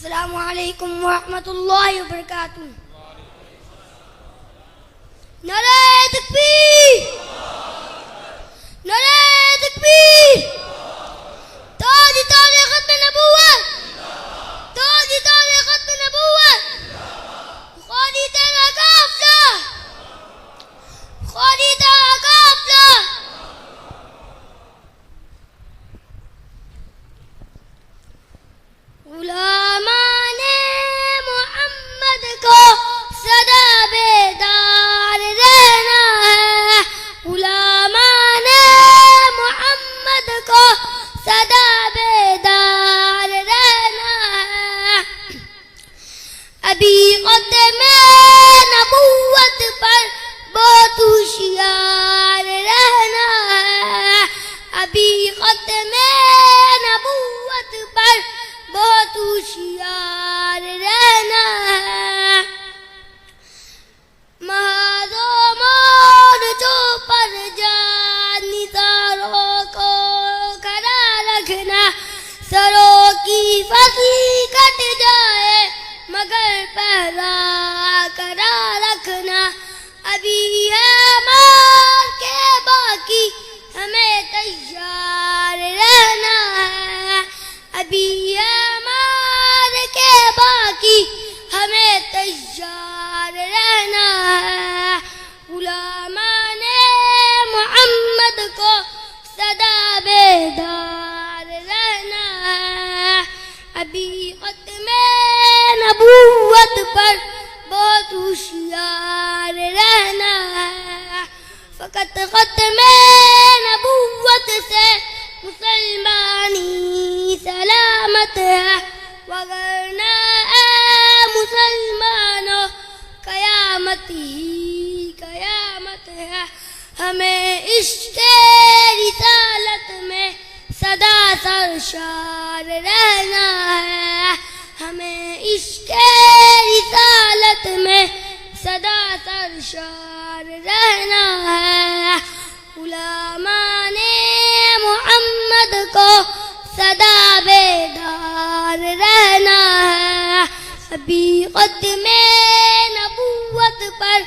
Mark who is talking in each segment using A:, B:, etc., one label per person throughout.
A: السلام علیکم ورحمۃ اللہ وبرکاتہ. نعرہ تکبیر، نعرہ تکبیر، تاج تاج ختم نبوت، تاج تاج ختم نبوت، بخاری تیرا قافلہ، بخاری تیرا قافلہ. غلامان محمد کو سدا بیدار رہنا ہے، غلامان محمد کو سدا بیدار رہنا ہے. ابھی ختم نبوت پر بہت ہوشیار رہنا ہے، ابھی ختم نبوت پر بہت ہوشیار رہنا ہے. محاذ و مورچوں پر جان نثاروں کو کھڑا رکھنا، سروں کی پھنسی کٹ جائے مگر پہرا کرا رکھنا. ابھی ہے مار کے باقی ہمیں تیار رہنا ہے، ابھی ہے مار کے باقی ہمیں تیار رہنا ہے. غلامان محمد کو سدا بیدار رہنا ہے، ابھی ختم نبوت پر بہت ہوشیار رہنا ہے. فقط ختم نبوت سے مسلمانی سلامت ہے، وگرنہ اے مسلمانوں قیامت ہی قیامت ہے. ہمیں عشق رسالت میں سدا سرشار رہنا ہے، ہمیں عشق رسالت میں سدا سرشار رہنا ہے. غلامان محمد کو سدا بیدار رہنا ہے، ابھی ختم نبوت پر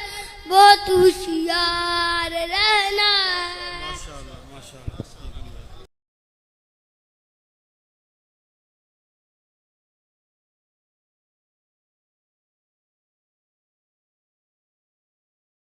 A: بہت ہوشیار رہنا